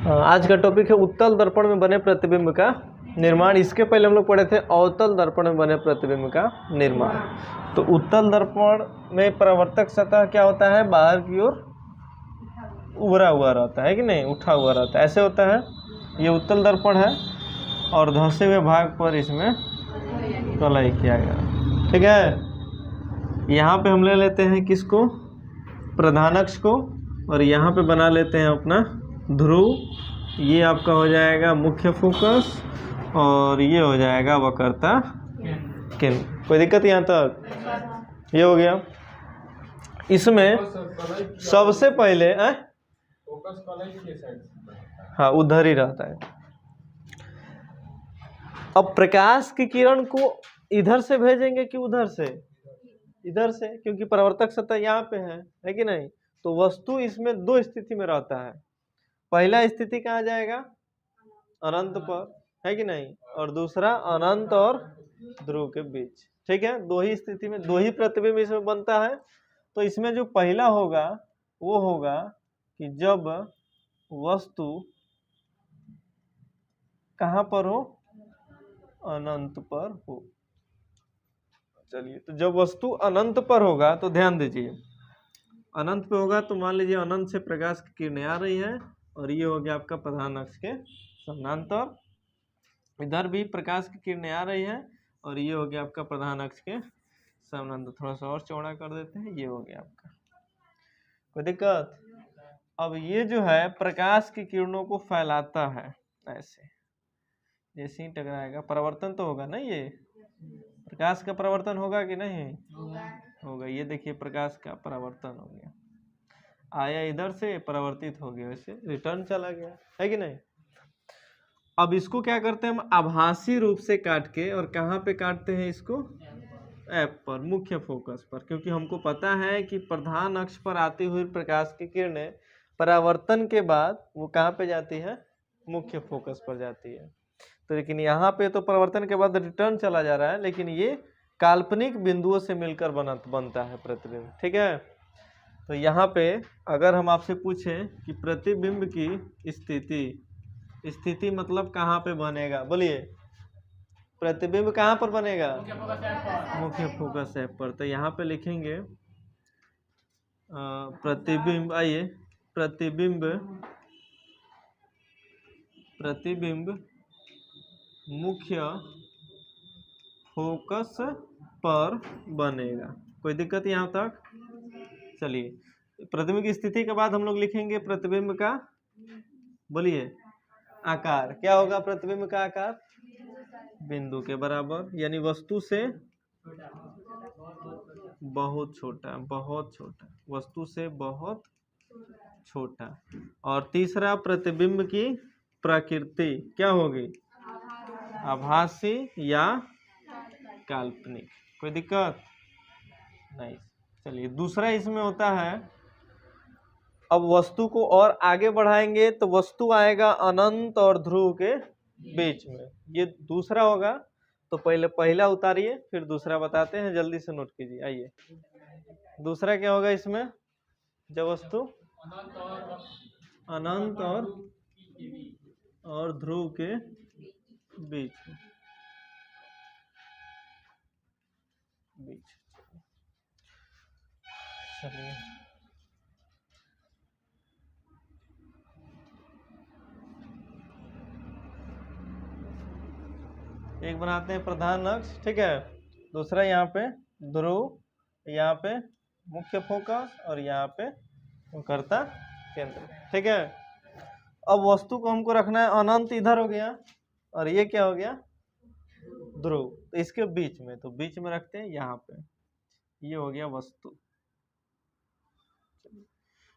आज का टॉपिक है उत्तल दर्पण में बने प्रतिबिंब का निर्माण। इसके पहले हम लोग पढ़े थे अवतल दर्पण में बने प्रतिबिंब का निर्माण। तो उत्तल दर्पण में परावर्तक सतह क्या होता है, बाहर की ओर उभरा हुआ रहता है कि नहीं, उठा हुआ रहता है, ऐसे होता है। ये उत्तल दर्पण है और धंसे हुए भाग पर इसमें कलई किया गया, ठीक है। यहाँ पे हम ले लेते हैं किसको, प्रधान अक्ष को, और यहाँ पे बना लेते हैं अपना ध्रुव। ये आपका हो जाएगा मुख्य फोकस और ये हो जाएगा वक्रता केंद्र। कोई दिक्कत यहाँ तक? ये हो गया। इसमें सबसे पहले हाँ उधर ही रहता है। अब प्रकाश की किरण को इधर से भेजेंगे कि उधर से? इधर से, क्योंकि परावर्तक सतह यहाँ पे है कि नहीं। तो वस्तु इसमें दो स्थिति में रहता है। पहला स्थिति कहाँ जाएगा, अनंत पर, है कि नहीं, और दूसरा अनंत और ध्रुव के बीच, ठीक है। दो ही स्थिति में दो ही प्रतिबिंब इसमें बनता है। तो इसमें जो पहला होगा वो होगा कि जब वस्तु कहाँ पर हो, अनंत पर हो। चलिए, तो जब वस्तु अनंत पर होगा तो ध्यान दीजिए, अनंत पे होगा तो मान लीजिए अनंत से प्रकाश की किरणें आ रही है और ये हो गया आपका प्रधान अक्ष के समानांतर। इधर भी प्रकाश की किरणें आ रही है और ये हो गया आपका प्रधान अक्ष के समानांतर। थोड़ा सा और चौड़ा कर देते हैं, ये हो गया आपका। कोई दिक्कत? अब ये जो है प्रकाश की किरणों को फैलाता है, ऐसे जैसे ही टकराएगा परावर्तन तो होगा ना। ये प्रकाश का परावर्तन होगा कि नहीं होगा। ये देखिए प्रकाश का परावर्तन हो गया, आया इधर से, परावर्तित हो गया, वैसे रिटर्न चला गया, है कि नहीं। अब इसको क्या करते हैं हम, आभासी रूप से काट के, और कहाँ पे काटते हैं इसको, एफ पर, मुख्य फोकस पर, क्योंकि हमको पता है कि प्रधान अक्ष पर आती हुई प्रकाश की किरणें परावर्तन के बाद वो कहाँ पे जाती है, मुख्य फोकस पर जाती है। तो लेकिन यहाँ पे तो परावर्तन के बाद रिटर्न चला जा रहा है, लेकिन ये काल्पनिक बिंदुओं से मिलकर बनता है प्रतिबिंब, ठीक है। तो यहाँ पे अगर हम आपसे पूछें कि प्रतिबिंब की स्थिति मतलब कहाँ पे बनेगा, बोलिए प्रतिबिंब कहाँ पर बनेगा, मुख्य फोकस एफ पर। तो यहाँ पे लिखेंगे प्रतिबिंब, आइए प्रतिबिंब मुख्य फोकस पर बनेगा। कोई दिक्कत यहाँ तक? चलिए, प्रतिबिंब की स्थिति के बाद हम लोग लिखेंगे प्रतिबिंब का, बोलिए आकार। क्या होगा प्रतिबिंब का आकार? बिंदु के बराबर, यानी वस्तु से बहुत छोटा, बहुत छोटा, वस्तु से बहुत छोटा। और तीसरा, प्रतिबिंब की प्रकृति क्या होगी, आभासी या काल्पनिक। कोई दिक्कत नहीं। चलिए, दूसरा इसमें होता है, अब वस्तु को और आगे बढ़ाएंगे तो वस्तु आएगा अनंत और ध्रुव के बीच में, ये दूसरा होगा। तो पहले पहला उतारिए फिर दूसरा बताते हैं, जल्दी से नोट कीजिए। आइए, दूसरा क्या होगा इसमें, जब वस्तु अनंत और ध्रुव के बीच चलिए, एक बनाते हैं प्रधान अक्ष, ठीक है। दूसरा यहाँ पे ध्रुव, यहाँ पे मुख्य फोकस और यहाँ पे वक्रता केंद्र, ठीक है। अब वस्तु को हमको रखना है अनंत, इधर हो गया, और ये क्या हो गया, ध्रुव, तो इसके बीच में, तो बीच में रखते हैं यहाँ पे, ये हो गया वस्तु।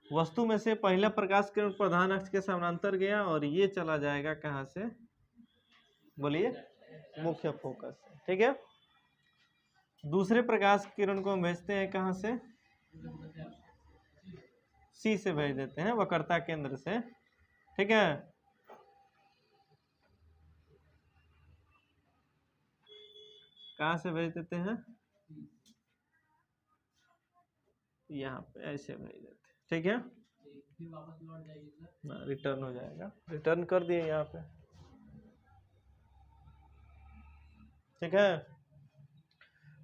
वस्तु में से पहला प्रकाश किरण प्रधान अक्ष के समानांतर गया और ये चला जाएगा कहाँ से, बोलिए मुख्य फोकस, ठीक है। दूसरे प्रकाश किरण को हम भेजते हैं कहाँ से, सी से भेज देते हैं, वक्रता केंद्र से, ठीक है। कहाँ से भेज देते हैं, यहाँ पे ऐसे भेज देते हैं, ठीक है। रिटर्न हो जाएगा, रिटर्न कर दिए यहाँ पे। ठीक है,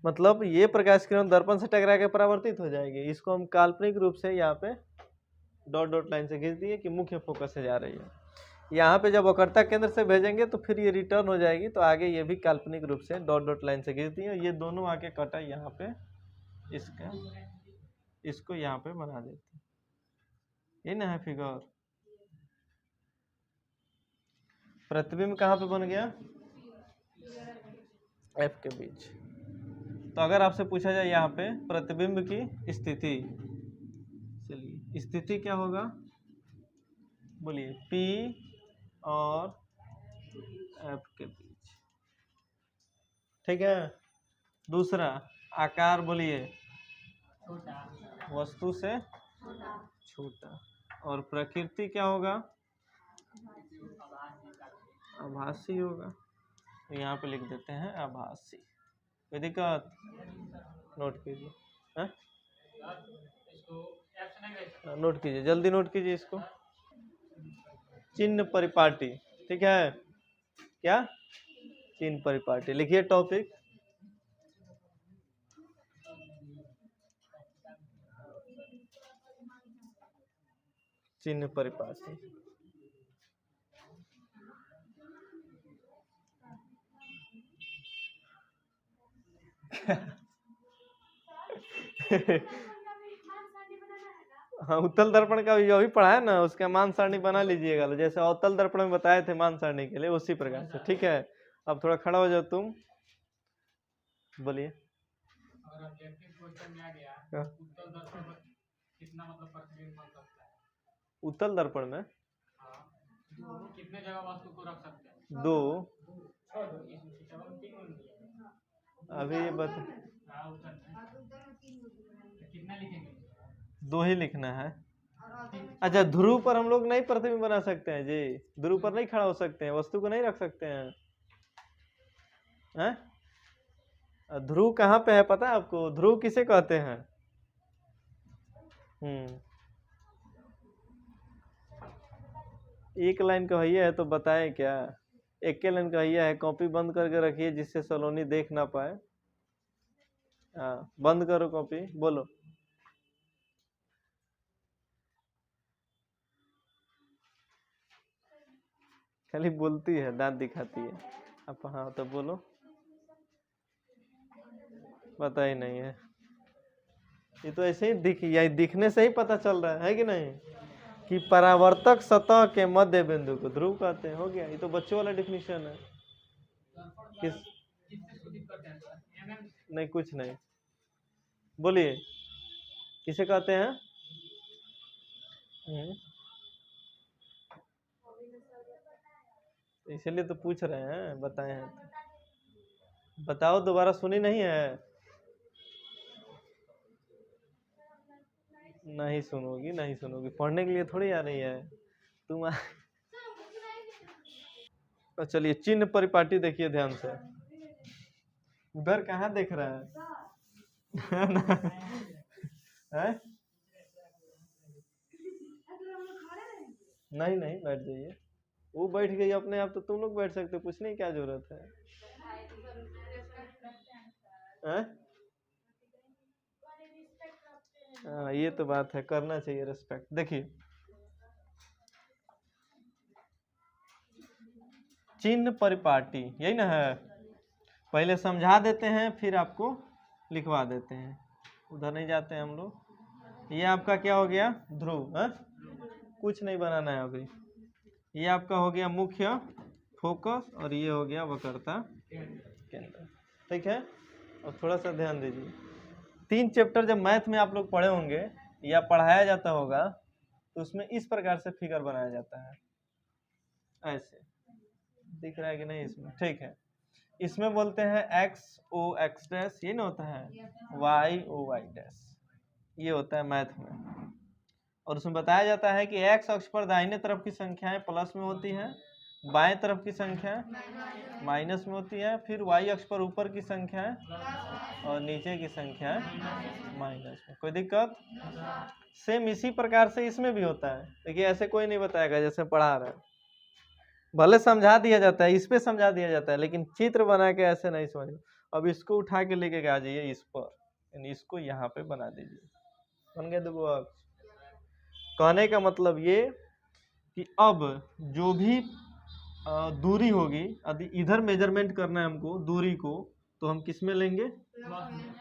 मतलब ये प्रकाश किरण दर्पण से टकरा के परावर्तित हो जाएगी। इसको हम काल्पनिक रूप से यहाँ पे डॉट डॉट लाइन से खींच दिए कि मुख्य फोकस से जा रही है। यहाँ पे जब वक्रता केंद्र से भेजेंगे तो फिर ये रिटर्न हो जाएगी, तो आगे ये भी काल्पनिक रूप से डॉट डॉट लाइन से खींच दिए। ये दोनों आके कटा यहाँ पे, इसका इसको यहाँ पे बना देते हैं। ये ना है फिगर। प्रतिबिंब कहाँ पे बन गया? एफ के बीच। तो अगर आपसे पूछा जाए यहाँ पे प्रतिबिंब की स्थिति, चलिए स्थिति क्या होगा बोलिए? P और F के बीच। ठीक है, दूसरा आकार बोलिए? वस्तु से छोटा। और प्रकृति क्या होगा? आभासी होगा। तो यहाँ पे लिख देते हैं आभासी। कोई दिक्कत? नोट कीजिए, नोट कीजिए, जल्दी नोट कीजिए इसको। चिन्ह परिपाटी, ठीक है, क्या? चिन्ह परिपाटी। लिखिए टॉपिक। चिन्ह परिपाटी। हाँ, उत्तल दर्पण का जो भी पढ़ा है ना, उसका मान सारणी बना लीजिएगा, जैसे अवतल दर्पण में बताए थे मान सारणी के लिए, उसी प्रकार से। ठीक है, अब थोड़ा खड़ा हो जाओ तुम, बोलिए। अगर ऑब्जेक्टिव क्वेश्चन में आ गया उत्तल दर्पण में कितना मतलब प्रतिबिंब बन सकता है? उत्तल दर्पण में कितने जगह वस्तु को रख सकते हैं? 2। अभी ये बता, कितना लिखेंगे? 2 ही लिखना है। अच्छा, ध्रुव पर हम लोग नहीं प्रतिबिंब बना सकते हैं जी? ध्रुव पर नहीं खड़ा हो सकते हैं, वस्तु को नहीं रख सकते हैं, हैं? ध्रुव कहाँ पे है पता है आपको? ध्रुव किसे कहते हैं? एक लाइन कहिए है तो बताएं क्या? एक के लाइन कहिए है, कॉपी बंद करके रखिए जिससे सलोनी देख ना पाए। हाँ, बंद करो कॉपी, बोलो। खाली बोलती है, दांत दिखाती है। अब हाँ तो बोलो। पता ही नहीं है, ये तो ऐसे ही दिखने से ही पता चल रहा है कि नहीं, कि परावर्तक सतह के मध्य बिंदु को ध्रुव कहते हैं। हो गया, ये तो बच्चों वाला डिफिनीशन है। किस नहीं, कुछ नहीं, बोलिए किसे कहते हैं? इसलिए तो पूछ रहे हैं, बताए हैं। बताओ, दोबारा सुनी नहीं है? नहीं सुनोगी, नहीं सुनोगी, पढ़ने के लिए थोड़ी आ रही है तुम। चलिए चिन्ह परिपाटी देखिए ध्यान से। उधर कहाँ देख रहा है? नहीं नहीं, बैठ जाइए। वो बैठ गई अपने आप, तो तुम लोग बैठ सकते हो, पूछने की क्या जरूरत है? हाँ, ये तो बात है, करना चाहिए रिस्पेक्ट। देखिए चिन्ह परिपाटी यही ना है, पहले समझा देते हैं फिर आपको लिखवा देते हैं, उधर नहीं जाते हैं हम लोग। ये आपका क्या हो गया? ध्रुव है, कुछ नहीं बनाना है अभी। ये आपका हो गया मुख्य फोकस और ये हो गया वक्रता केंद्र। ठीक है, और थोड़ा सा ध्यान दीजिए, 3 चैप्टर जब मैथ में आप लोग पढ़े होंगे या पढ़ाया जाता होगा तो उसमें इस प्रकार से फिगर बनाया जाता है, ऐसे दिख रहा है कि नहीं इसमें? ठीक है, इसमें बोलते हैं एक्स ओ एक्स डैश, ये ना होता है वाई ओ वाई डैश, ये होता है मैथ में। और उसमें बताया जाता है कि एक्स अक्ष पर दाहिने तरफ की संख्याएं प्लस में होती हैं बाएं तरफ की संख्या माइनस में होती है, फिर वाई अक्ष पर ऊपर की संख्या और नीचे की संख्या माइनस में। कोई दिक्कत? सेम इसी प्रकार से इसमें भी होता है। देखिए ऐसे कोई नहीं बताएगा जैसे पढ़ा रहा है, भले समझा दिया जाता है, इस पे समझा दिया जाता है, लेकिन चित्र बना के ऐसे नहीं समझ। अब इसको उठा के लेके आ जाइए इस पर, यानी इसको यहाँ पे बना दीजिए, बन गया देखो अक्ष। कहने का मतलब ये कि अब जो भी दूरी होगी, यदि इधर मेजरमेंट करना है हमको दूरी को, तो हम किस में लेंगे?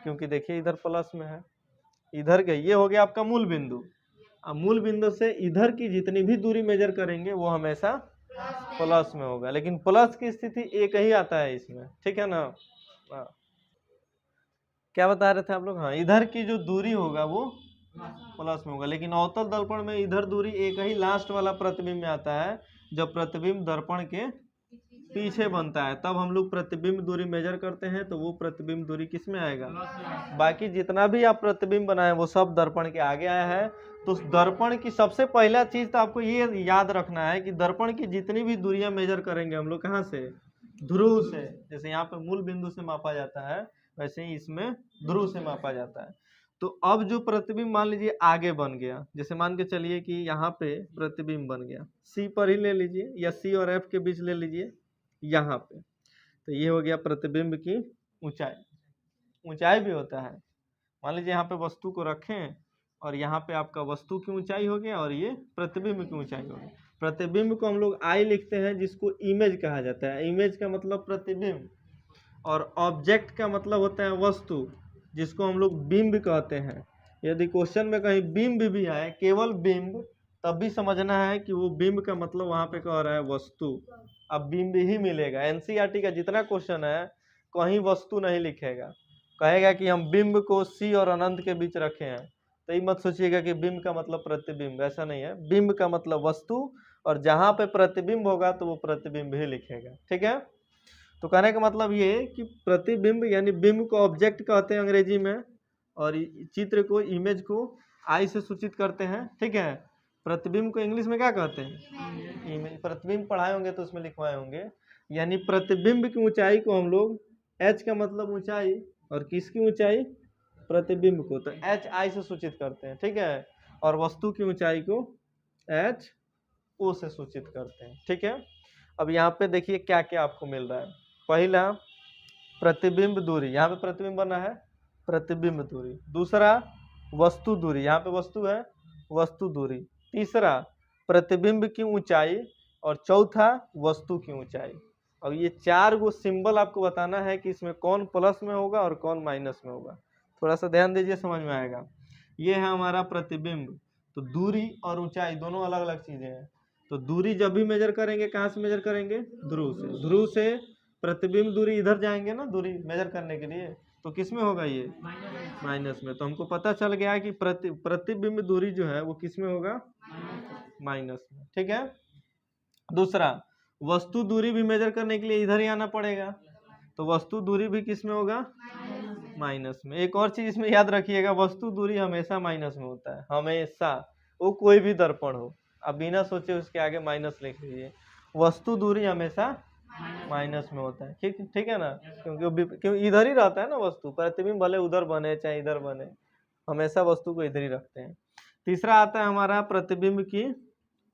क्योंकि देखिए इधर प्लस में है, इधर के ये हो गया आपका मूल बिंदु। अब मूल बिंदु से इधर की जितनी भी दूरी मेजर करेंगे वो हमेशा प्लस में होगा, लेकिन प्लस की स्थिति एक ही आता है इसमें, ठीक है ना। क्या बता रहे थे आप लोग? हाँ, इधर की जो दूरी होगा वो प्लस में होगा, लेकिन अवतल दर्पण में इधर दूरी एक ही लास्ट वाला प्रतिबिंब में आता है, जब प्रतिबिंब दर्पण के पीछे बनता है, तब हम लोग प्रतिबिंब दूरी मेजर करते हैं, तो वो प्रतिबिंब दूरी किस में आएगा? बाकी जितना भी आप प्रतिबिंब बनाए वो सब दर्पण के आगे आया है। तो दर्पण की सबसे पहला चीज तो आपको ये याद रखना है कि दर्पण की जितनी भी दूरियां मेजर करेंगे हम लोग कहाँ से? ध्रुव से। जैसे यहाँ पे मूल बिंदु से मापा जाता है, वैसे ही इसमें ध्रुव से मापा जाता है। तो अब जो प्रतिबिंब मान लीजिए आगे बन गया, जैसे मान के चलिए कि यहाँ पे प्रतिबिंब बन गया, सी पर ही ले लीजिए या सी और एफ के बीच ले लीजिए यहाँ पे, तो ये हो गया प्रतिबिंब की ऊंचाई। ऊंचाई भी होता है, मान लीजिए यहाँ पे वस्तु को रखें और यहाँ पे आपका वस्तु की ऊंचाई हो गया और ये प्रतिबिंब की ऊंचाई हो गई। प्रतिबिंब को हम लोग आई लिखते हैं, जिसको इमेज कहा जाता है। इमेज का मतलब प्रतिबिंब, और ऑब्जेक्ट का मतलब होता है वस्तु, जिसको हम लोग बिंब कहते हैं। यदि क्वेश्चन में कहीं बिंब भी आए, केवल बिंब, तब भी समझना है कि वो बिंब का मतलब वहाँ पे कह रहा है वस्तु। अब बिंब ही मिलेगा। एनसीईआरटी का जितना क्वेश्चन है कहीं वस्तु नहीं लिखेगा, कहेगा कि हम बिंब को सी और अनंत के बीच रखे हैं, तो ये मत सोचिएगा कि बिंब का मतलब प्रतिबिंब, ऐसा नहीं है। बिंब का मतलब वस्तु, और जहाँ पे प्रतिबिंब होगा तो वो प्रतिबिंब ही लिखेगा, ठीक है। तो कहने का मतलब ये कि प्रतिबिंब यानी बिंब को ऑब्जेक्ट कहते हैं अंग्रेजी में, और चित्र को, इमेज को आई से सूचित करते हैं, ठीक है। प्रतिबिंब को इंग्लिश में क्या कहते हैं? इमेज। प्रतिबिंब पढ़ाए होंगे तो उसमें लिखवाए होंगे। यानी प्रतिबिंब की ऊंचाई को हम लोग, एच का मतलब ऊंचाई, और किसकी ऊंचाई? प्रतिबिंब को, तो एच आई से सूचित करते हैं, ठीक है। और वस्तु की ऊंचाई को एच ओ से सूचित करते हैं, ठीक है। अब यहाँ पे देखिए क्या क्या आपको मिल रहा है। पहला प्रतिबिंब दूरी, यहाँ पे प्रतिबिंब बना है, प्रतिबिंब दूरी। दूसरा वस्तु दूरी, यहाँ पे वस्तु है, वस्तु दूरी। तीसरा प्रतिबिंब की ऊंचाई, और चौथा वस्तु की ऊंचाई। अब ये चार गो सिंबल आपको बताना है कि इसमें कौन प्लस में होगा और कौन माइनस में होगा। थोड़ा सा ध्यान दीजिए, समझ में आएगा। ये है हमारा प्रतिबिंब। तो दूरी और ऊंचाई दोनों अलग अलग चीजें हैं। तो दूरी जब भी मेजर करेंगे कहाँ से मेजर करेंगे? ध्रुव से। ध्रुव से प्रतिबिंब दूरी इधर जाएंगे ना दूरी मेजर करने के लिए, तो किस में होगा? ये माइनस में। तो हमको पता चल गया कि प्रतिबिंब दूरी जो है वो किस में होगा? माइनस में, ठीक है। दूसरा वस्तु दूरी भी मेजर करने के लिए इधर ही आना पड़ेगा, तो वस्तु दूरी भी किस में होगा? माइनस में। एक और चीज इसमें याद रखिएगा, वस्तु दूरी हमेशा माइनस में होता है, हमेशा, वो कोई भी दर्पण हो। अब बिना सोचे उसके आगे माइनस लिख लीजिए। वस्तु दूरी हमेशा माइनस में होता है, ठीक ठीक है ना। क्योंकि इधर ही रहता है ना वस्तु, प्रतिबिंब भले उधर बने चाहे इधर बने, हमेशा वस्तु को इधर ही रखते हैं। तीसरा आता है हमारा प्रतिबिंब की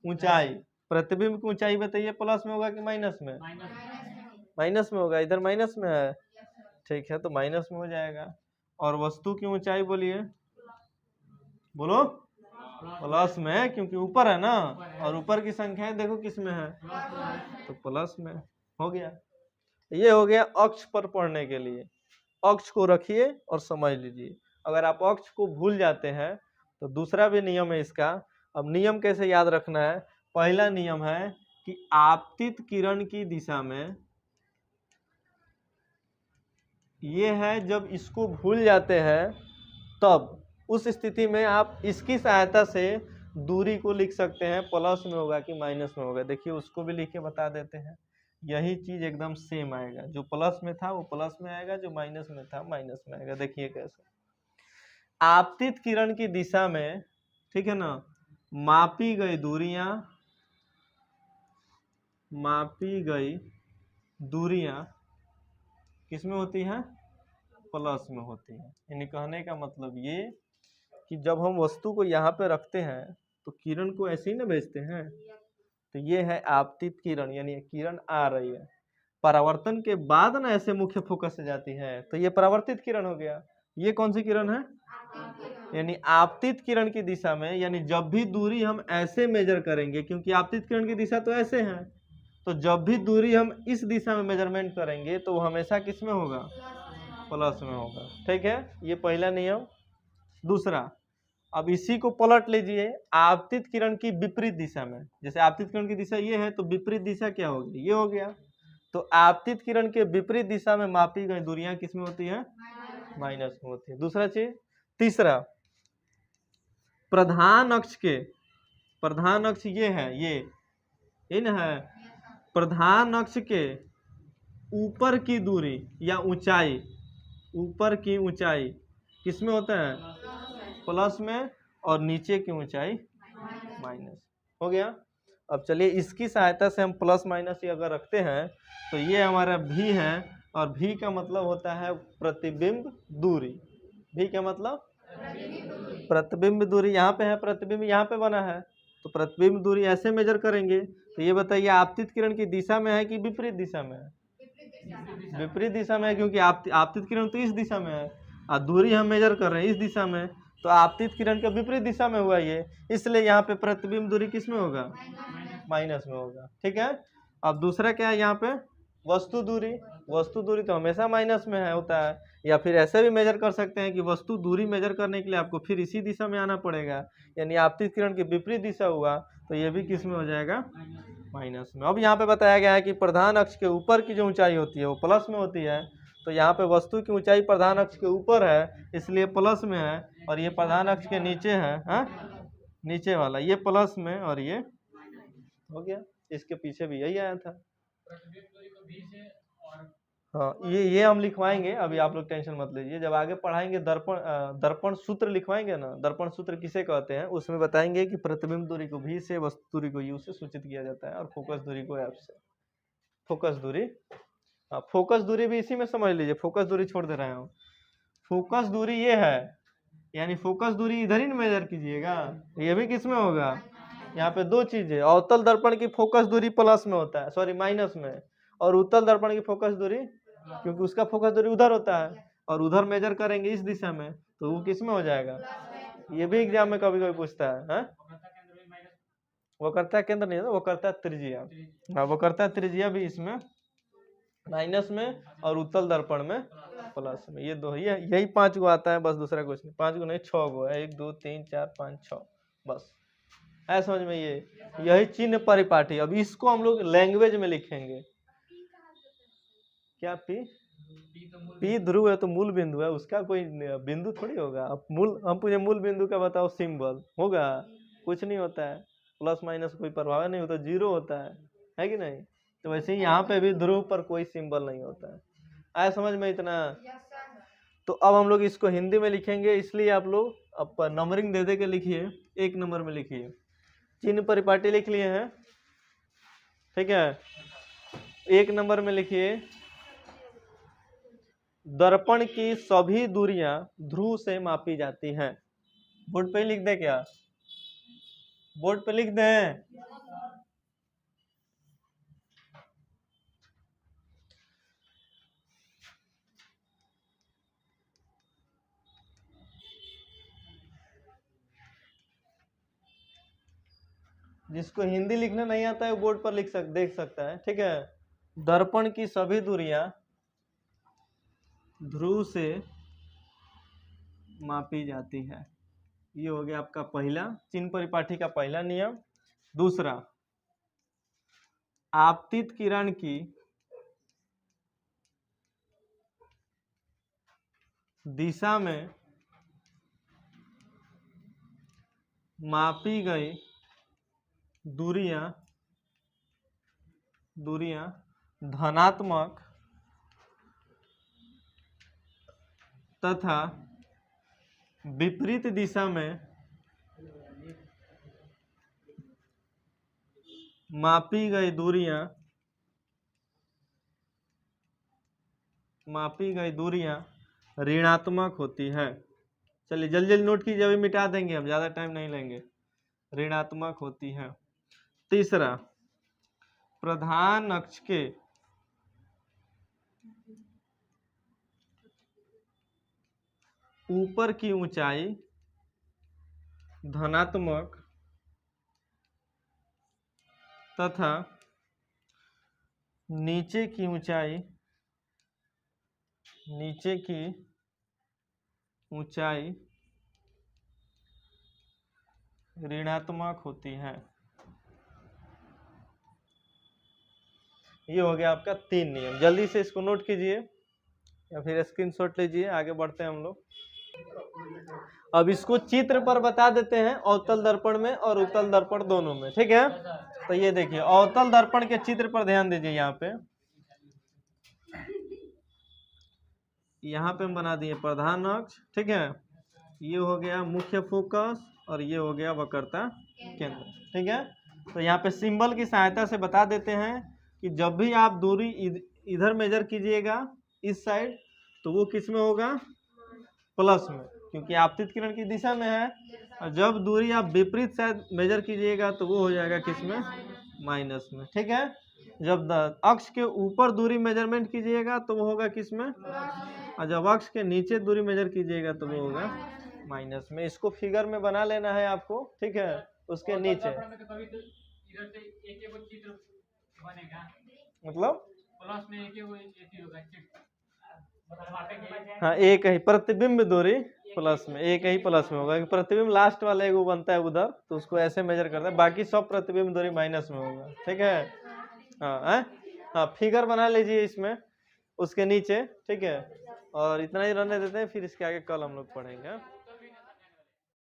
ऊंचाई। प्रतिबिंब की ऊंचाई बताइए, प्लस में होगा कि माइनस में? माइनस में होगा, इधर माइनस में है, ठीक है, तो माइनस में हो जाएगा। और वस्तु की ऊंचाई बोलिए, बोलो। प्लस में, क्योंकि ऊपर है ना, और ऊपर की संख्याएं देखो किस में है, तो प्लस में हो गया। ये हो गया अक्ष पर पढ़ने के लिए। अक्ष को रखिए और समझ लीजिए। अगर आप अक्ष को भूल जाते हैं तो दूसरा भी नियम है इसका। अब नियम कैसे याद रखना है? पहला नियम है कि आपतित किरण की दिशा में, ये है जब इसको भूल जाते हैं तब, उस स्थिति में आप इसकी सहायता से दूरी को लिख सकते हैं, प्लस में होगा कि माइनस में होगा। देखिए उसको भी लिख के बता देते हैं। यही चीज एकदम सेम आएगा, जो प्लस में था वो प्लस में आएगा, जो माइनस में था माइनस में आएगा। देखिए कैसे, आपतित किरण की दिशा में, ठीक है ना, मापी गई दूरियां मापी गई दूरियां किस में होती हैं? प्लस में होती हैं। यानी कहने का मतलब ये कि जब हम वस्तु को यहाँ पे रखते हैं तो किरण को ऐसे ही ना भेजते हैं। तो ये है आपतित किरण, यानी किरण आ रही है, परावर्तन के बाद ना ऐसे मुख्य फोकस से जाती है, तो ये परावर्तित किरण हो गया। ये कौन सी किरण है? यानी आपतित किरण की दिशा में, यानी जब भी दूरी हम ऐसे मेजर करेंगे, क्योंकि आपतित किरण की दिशा तो ऐसे है, तो जब भी दूरी हम इस दिशा में मेजरमेंट करेंगे तो वो हमेशा किस में होगा? प्लस में होगा। ठीक है, ये पहला नियम। दूसरा, अब इसी को पलट लीजिए आपतित किरण की विपरीत दिशा में। जैसे आपतित किरण की दिशा ये है तो विपरीत दिशा क्या होगी? ये हो गया। तो आपतित किरण के विपरीत दिशा में मापी गई दूरियां किस में होती हैं? माइनस में होती है। दूसरा चीज। तीसरा, प्रधान अक्ष के, प्रधान अक्ष ये है, ये न है, प्रधान अक्ष के ऊपर की दूरी या ऊंचाई, ऊपर की ऊंचाई किस में होता है? प्लस में, और नीचे की ऊंचाई माइनस। हो गया। अब चलिए इसकी सहायता से हम प्लस माइनस ये अगर रखते हैं तो ये हमारा भी है, और भी का मतलब होता है प्रतिबिंब दूरी। भी का मतलब प्रतिबिंब दूरी। यहाँ पे है प्रतिबिंब, यहाँ पे बना है, तो प्रतिबिंब दूरी ऐसे मेजर करेंगे। तो ये बताइए आपतित किरण की दिशा में है कि विपरीत दिशा में है? विपरीत दिशा में है, क्योंकि आपतित किरण तो इस दिशा में है और दूरी हम मेजर कर रहे हैं इस दिशा में, तो आपतित किरण के विपरीत दिशा में हुआ ये, इसलिए यहाँ पे प्रतिबिंब दूरी किस में होगा? माइनस में होगा। ठीक है। अब दूसरा क्या है यहाँ पे? वस्तु दूरी। वस्तु दूरी तो हमेशा माइनस में है, होता है। या फिर ऐसे भी मेजर कर सकते हैं कि वस्तु दूरी मेजर करने के लिए आपको फिर इसी दिशा में आना पड़ेगा, यानी आपतित किरण की विपरीत दिशा हुआ तो ये भी किस में हो जाएगा? माइनस में। अब यहाँ पे बताया गया है कि प्रधान अक्ष के ऊपर की जो ऊंचाई होती है वो प्लस में होती है, तो यहाँ पे वस्तु की ऊंचाई प्रधान अक्ष के ऊपर है इसलिए प्लस में है, और ये प्रधान अक्ष के नीचे है, नीचे वाला ये प्लस में, और ये हो गया। इसके पीछे भी यही आया था। हाँ, ये हम लिखवाएंगे, अभी आप लोग टेंशन मत लीजिए। जब आगे पढ़ाएंगे दर्पण सूत्र लिखवाएंगे ना, दर्पण सूत्र किसे कहते हैं, उसमें बताएंगे कि प्रतिबिंब दूरी को भी से, वस्तु दूरी को यू से सूचित किया जाता है, और फोकस दूरी को एफ से। फोकस दूरी, हाँ फोकस दूरी भी इसी में समझ लीजिए, फोकस दूरी छोड़ दे रहे हैं। फोकस दूरी ये है, यानी फोकस दूरी इधर ही मेजर कीजिएगा, ये भी किस में होगा? यहाँ पे दो चीजें, अवतल दर्पण की फोकस दूरी प्लस में होता है, सॉरी माइनस में, और उत्तल दर्पण की फोकस दूरी, क्योंकि उसका फोकस दूरी उधर होता है और उधर मेजर करेंगे इस दिशा में, तो वो किस में हो जाएगा? ये भी एग्जाम में कभी कभी पूछता है। वक्रता केंद्र नहीं है, वो करता है त्रिज्या। हाँ, वो करता है त्रिज्या भी इसमें माइनस में, और उत्तल दर्पण में प्लस में। ये दो, यही 5 गो आता है बस, दूसरा कुछ नहीं। 5 गो नहीं, 6 गो है, 1 2 3 4 5 6 बस। है समझ में? यही चिन्ह परिपाटी। अब इसको हम लोग लैंग्वेज में लिखेंगे। क्या? पी ध्रुव है तो मूल बिंदु है, उसका कोई बिंदु थोड़ी होगा। अब हम पूछे मूल बिंदु का बताओ सिंबल, होगा? कुछ नहीं होता है, प्लस माइनस कोई प्रभाव नहीं होता, जीरो होता है कि नहीं? तो वैसे ही यहाँ पे भी ध्रुव पर कोई सिंबल नहीं होता है। आया समझ में इतना? तो अब हम लोग इसको हिंदी में लिखेंगे, इसलिए आप लोग अब नंबरिंग दे दे के लिखिए, 1 नंबर में लिखिए। चिन्ह परिपाटी लिख लिए हैं, ठीक है। 1 नंबर में लिखिए, दर्पण की सभी दूरियां ध्रुव से मापी जाती हैं। बोर्ड पे लिख दे क्या? बोर्ड पे लिख दें? जिसको हिंदी लिखना नहीं आता है वो बोर्ड पर देख सकता है, ठीक है। दर्पण की सभी दूरियां ध्रुव से मापी जाती है। ये हो गया आपका पहला चिन्ह परिपाटी का पहला नियम। दूसरा, आपतित किरण की दिशा में मापी गई दूरियां धनात्मक तथा विपरीत दिशा में मापी गई दूरियां मापी गई दूरियां ऋणात्मक होती है। चलिए जल्दी जल्दी नोट कीजिए, अभी मिटा देंगे हम, ज़्यादा टाइम नहीं लेंगे। ऋणात्मक होती है। तीसरा, प्रधान अक्ष के ऊपर की ऊंचाई धनात्मक तथा नीचे की ऊंचाई ऋणात्मक होती है। ये हो गया आपका 3 नियम। जल्दी से इसको नोट कीजिए या फिर स्क्रीनशॉट लीजिए, आगे बढ़ते हैं हम लोग। अब इसको चित्र पर बता देते हैं, अवतल दर्पण में और उत्तल दर्पण दोनों में, ठीक है। तो ये देखिए अवतल दर्पण के चित्र पर ध्यान दीजिए। यहाँ पे हम बना दिए प्रधान अक्ष, ठीक है। ये हो गया मुख्य फोकस और ये हो गया वक्रता केंद्र, ठीक है। तो यहाँ पे सिंबल की सहायता से बता देते हैं कि जब भी आप दूरी इधर मेजर कीजिएगा इस साइड, तो वो किस में होगा, प्लस में, क्योंकि आपतित किरण की दिशा में है। और जब दूरी आप विपरीत साइड मेजर कीजिएगा तो वो हो जाएगा किस में, माइनस में, ठीक है। जब अक्ष के ऊपर दूरी मेजरमेंट कीजिएगा तो वो होगा किस में, और जब अक्ष के नीचे दूरी मेजर कीजिएगा तो वो होगा माइनस में। इसको फिगर में बना लेना है आपको, ठीक है। उसके नीचे मतलब प्लस में हाँ एक ही प्रतिबिंब दूरी प्लस में, एक ही प्लस में होगा। प्रतिबिंब लास्ट वाला एक बनता है उधर, तो उसको ऐसे मेजर करते हैं, बाकी सब प्रतिबिंब दूरी माइनस में होगा, ठीक है। हाँ फिगर बना लीजिए इसमें उसके नीचे, ठीक है। और इतना ही रहने देते हैं, फिर इसके आगे कल हम लोग पढ़ेंगे।